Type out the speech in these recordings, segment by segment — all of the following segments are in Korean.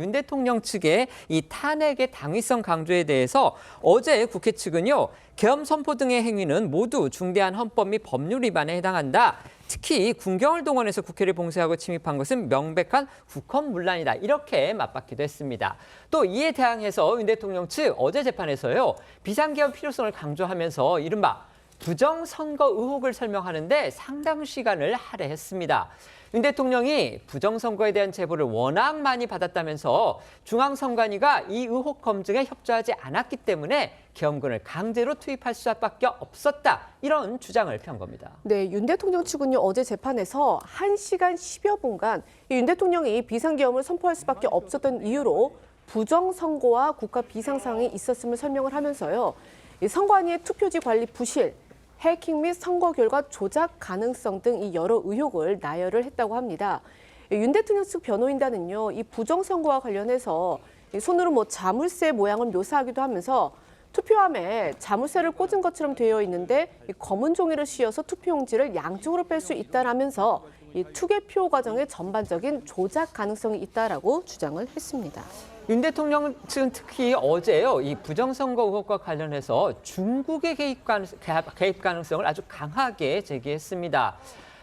윤 대통령 측의 이 탄핵의 당위성 강조에 대해서 어제 국회 측은요, 계엄 선포 등의 행위는 모두 중대한 헌법 및 법률 위반에 해당한다. 특히 군경을 동원해서 국회를 봉쇄하고 침입한 것은 명백한 국헌문란이다. 이렇게 맞받기도 했습니다. 또 이에 대항해서 윤 대통령 측 어제 재판에서요, 비상계엄 필요성을 강조하면서 이른바 부정선거 의혹을 설명하는데 상당 시간을 할애했습니다. 윤 대통령이 부정선거에 대한 제보를 워낙 많이 받았다면서 중앙선관위가 이 의혹 검증에 협조하지 않았기 때문에 계엄군을 강제로 투입할 수밖에 없었다. 이런 주장을 편 겁니다. 네, 윤 대통령 측은요, 어제 재판에서 1시간 10여 분간 윤 대통령이 비상계엄을 선포할 수밖에 없었던 이유로 부정선거와 국가 비상상황이 있었음을 설명을 하면서요, 선관위의 투표지 관리 부실, 해킹 및 선거 결과 조작 가능성 등 이 여러 의혹을 나열을 했다고 합니다. 윤 대통령 측 변호인단은요, 이 부정선거와 관련해서 손으로 자물쇠 모양을 묘사하기도 하면서 투표함에 자물쇠를 꽂은 것처럼 되어 있는데 검은 종이를 씌워서 투표용지를 양쪽으로 뺄 수 있다라면서 이 투개표 과정의 전반적인 조작 가능성이 있다라고 주장을 했습니다. 윤 대통령 측은 특히 어제요, 이 부정선거 의혹과 관련해서 중국의 개입 가능성을 아주 강하게 제기했습니다.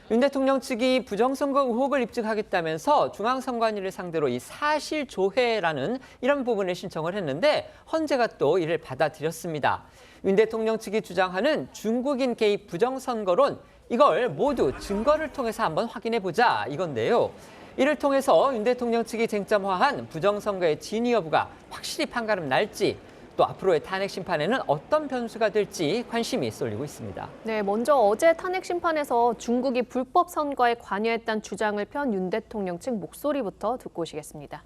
윤 대통령 측이 부정선거 의혹을 입증하겠다면서 중앙선관위를 상대로 이 사실조회라는 이런 부분을 신청을 했는데 헌재가 또 이를 받아들였습니다. 윤 대통령 측이 주장하는 중국인 개입 부정선거론, 이걸 모두 증거를 통해서 한번 확인해보자 이건데요. 이를 통해서 윤 대통령 측이 쟁점화한 부정선거의 진위 여부가 확실히 판가름 날지, 또 앞으로의 탄핵 심판에는 어떤 변수가 될지 관심이 쏠리고 있습니다. 네, 먼저 어제 탄핵 심판에서 중국이 불법 선거에 관여했다는 주장을 편 윤 대통령 측 목소리부터 듣고 오시겠습니다.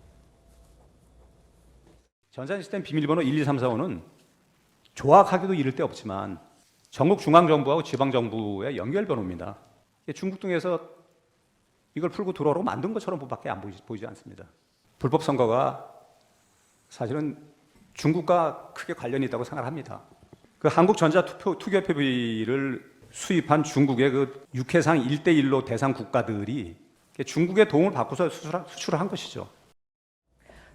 전산시스템 비밀번호 12345는 조악하기도 이를 데 없지만 전국 중앙정부하고 지방정부의 연결번호입니다. 중국 등에서 이걸 풀고 들어오라고 만든 것처럼 밖에 안 보이지 않습니다. 불법 선거가 사실은 중국과 크게 관련이 있다고 생각합니다. 그 한국전자 투개표비를 수입한 중국의 그 육해상 1대1로 대상 국가들이 중국의 도움을 받고서 수출을 한 것이죠.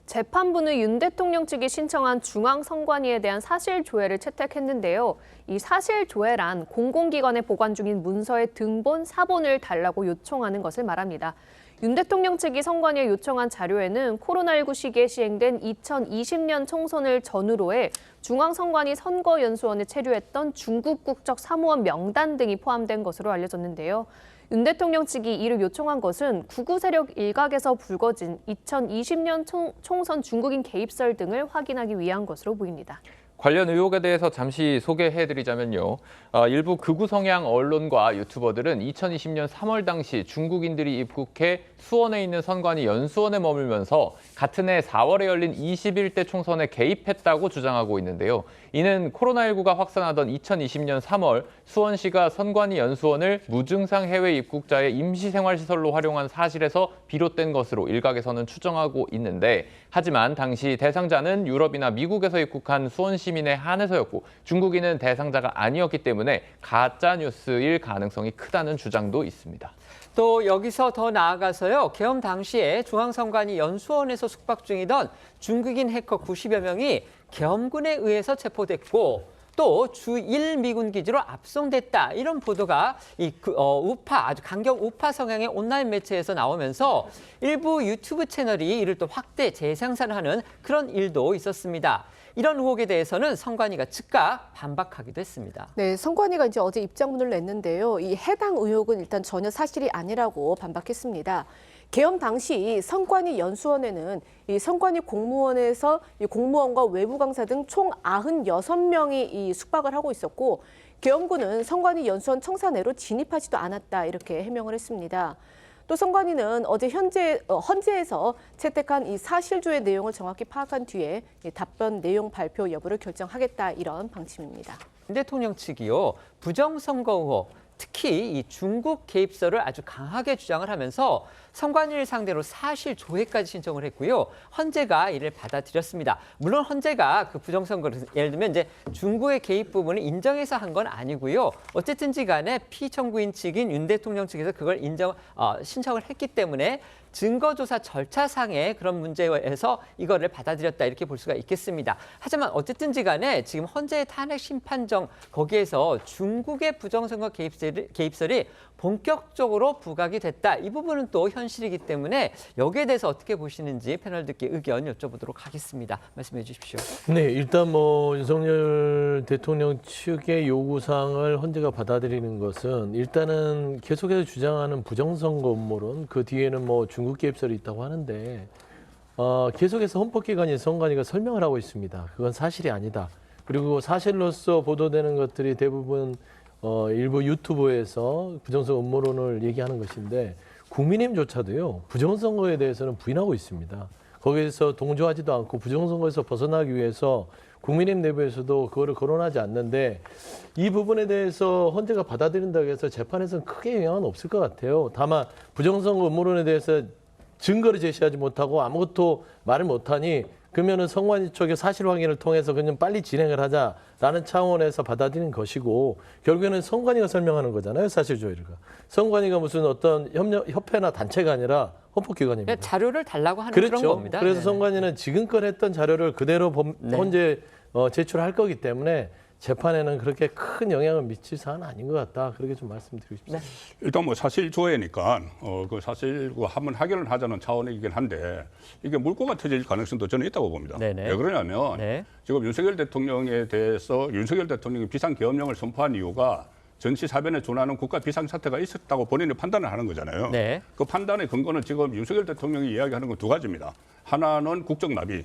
재판부는 윤 대통령 측이 신청한 중앙선관위에 대한 사실조회를 채택했는데요. 이 사실조회란 공공기관에 보관 중인 문서의 등본, 사본을 달라고 요청하는 것을 말합니다. 윤 대통령 측이 선관위에 요청한 자료에는 코로나19 시기에 시행된 2020년 총선을 전후로 해 중앙선관위 선거연수원에 체류했던 중국 국적 사무원 명단 등이 포함된 것으로 알려졌는데요. 윤 대통령 측이 이를 요청한 것은 극우 세력 일각에서 불거진 2020년 총선 중국인 개입설 등을 확인하기 위한 것으로 보입니다. 관련 의혹에 대해서 잠시 소개해드리자면요. 일부 극우 성향 언론과 유튜버들은 2020년 3월 당시 중국인들이 입국해 수원에 있는 선관위 연수원에 머물면서 같은 해 4월에 열린 21대 총선에 개입했다고 주장하고 있는데요. 이는 코로나19가 확산하던 2020년 3월 수원시가 선관위 연수원을 무증상 해외 입국자의 임시생활시설로 활용한 사실에서 비롯된 것으로 일각에서는 추정하고 있는데, 하지만 당시 대상자는 유럽이나 미국에서 입국한 수원 시민에 한해서였고 중국인은 대상자가 아니었기 때문에 가짜 뉴스일 가능성이 크다는 주장도 있습니다. 또 여기서 더 나아가서요, 계엄 당시에 중앙선관위 연수원에서 숙박 중이던 중국인 해커 90여 명이 계엄군에 의해서 체포됐고 또 주1 미군 기지로 압송됐다, 이런 보도가 아주 강경 우파 성향의 온라인 매체에서 나오면서 일부 유튜브 채널이 이를 또 확대 재생산하는 그런 일도 있었습니다. 이런 의혹에 대해서는 선관위가 즉각 반박하기도 했습니다. 네, 선관위가 이제 어제 입장문을 냈는데요. 이 해당 의혹은 일단 전혀 사실이 아니라고 반박했습니다. 계엄 당시 선관위 연수원에는 이 선관위 공무원에서 이 공무원과 외부 강사 등 총 96명이 이 숙박을 하고 있었고, 계엄군은 선관위 연수원 청사 내로 진입하지도 않았다, 이렇게 해명을 했습니다. 또 선관위는 어제 헌재에서 채택한 이 사실조회 내용을 정확히 파악한 뒤에 답변 내용 발표 여부를 결정하겠다, 이런 방침입니다. 윤 대통령 측이요, 부정선거 의혹, 특히 이 중국 개입설을 아주 강하게 주장을 하면서 선관위를 상대로 사실 조회까지 신청을 했고요. 헌재가 이를 받아들였습니다. 물론 헌재가 그 부정선거를 예를 들면 이제 중국의 개입 부분을 인정해서 한 건 아니고요. 어쨌든지 간에 피청구인 측인 윤 대통령 측에서 그걸 신청을 했기 때문에 증거조사 절차상의 그런 문제에서 이거를 받아들였다 이렇게 볼 수가 있겠습니다. 하지만 어쨌든지 간에 지금 헌재의 탄핵 심판정 거기에서 중국의 부정선거 개입설이 본격적으로 부각이 됐다. 이 부분은 또 현실이기 때문에 여기에 대해서 어떻게 보시는지 패널들께 의견 여쭤보도록 하겠습니다. 말씀해 주십시오. 네, 일단 뭐 윤석열 대통령 측의 요구사항을 헌재가 받아들이는 것은 일단은 계속해서 주장하는 부정선거 음모론, 그 뒤에는 뭐 중국 개입설이 있다고 하는데 계속해서 헌법기관인 선관위가 설명을 하고 있습니다. 그건 사실이 아니다. 그리고 사실로서 보도되는 것들이 대부분 일부 유튜브에서 부정선거 음모론을 얘기하는 것인데 국민의힘조차도요 부정선거에 대해서는 부인하고 있습니다. 거기에서 동조하지도 않고 부정선거에서 벗어나기 위해서 국민의힘 내부에서도 그거를 거론하지 않는데 이 부분에 대해서 헌재가 받아들인다고 해서 재판에서는 크게 영향은 없을 것 같아요. 다만 부정선거 음모론에 대해서 증거를 제시하지 못하고 아무것도 말을 못하니 그러면은 선관위 쪽의 사실 확인을 통해서 그냥 빨리 진행을 하자라는 차원에서 받아들인 것이고 결국에는 선관위가 설명하는 거잖아요. 사실 조회가. 선관위가 무슨 어떤 협회나 단체가 아니라 헌법기관입니다. 자료를 달라고 하는 그렇죠. 그런 겁니다. 그래서 네네. 선관위는 지금껏 했던 자료를 그대로 네. 헌재 제출할 거기 때문에 재판에는 그렇게 큰 영향을 미칠 사안은 아닌 것 같다. 그렇게 좀 말씀드리고 싶습니다. 네. 일단 뭐 사실 조회니까 그 사실 한번 확인을 하자는 차원이긴 한데 이게 물꼬가 터질 가능성도 저는 있다고 봅니다. 네네. 왜 그러냐면 네. 지금 윤석열 대통령에 대해서 윤석열 대통령이 비상계엄령을 선포한 이유가 전시사변에 준하는 국가 비상사태가 있었다고 본인이 판단을 하는 거잖아요. 네. 그 판단의 근거는 지금 윤석열 대통령이 이야기하는 건 두 가지입니다. 하나는 국정마비.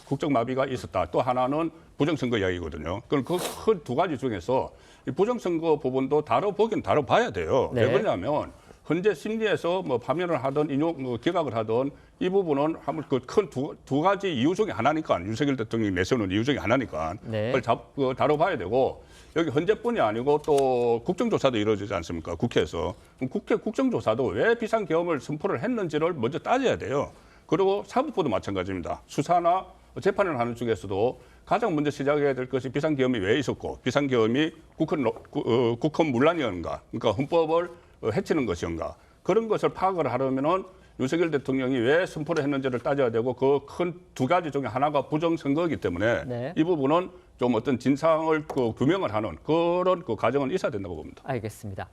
국정마비가 있었다. 또 하나는 부정선거 이야기거든요. 그럼 그 큰 두 가지 중에서 이 부정선거 부분도 다뤄보긴 다뤄봐야 돼요. 네. 왜 그러냐면 현재 심리에서 뭐 파면을 하든 인용 기각을 하든 이 부분은 그 큰 두 가지 이유 중에 하나니까 윤석열 대통령이 내세우는 이유 중에 하나니까 네. 그걸 다뤄봐야 되고 여기 헌재뿐이 아니고 또 국정조사도 이루어지지 않습니까? 국회에서. 국회 국정조사도 왜 비상계엄을 선포를 했는지를 먼저 따져야 돼요. 그리고 사법부도 마찬가지입니다. 수사나 재판을 하는 쪽에서도 가장 먼저 시작해야 될 것이 비상계엄이 왜 있었고 비상계엄이 국헌 문란이었는가, 그러니까 헌법을 해치는 것이었는가 그런 것을 파악을 하려면은 윤석열 대통령이 왜 선포를 했는지를 따져야 되고 그 큰 두 가지 중에 하나가 부정선거이기 때문에 네. 이 부분은 좀 어떤 진상을 규명을 하는 그런 과정은 있어야 된다고 봅니다. 알겠습니다.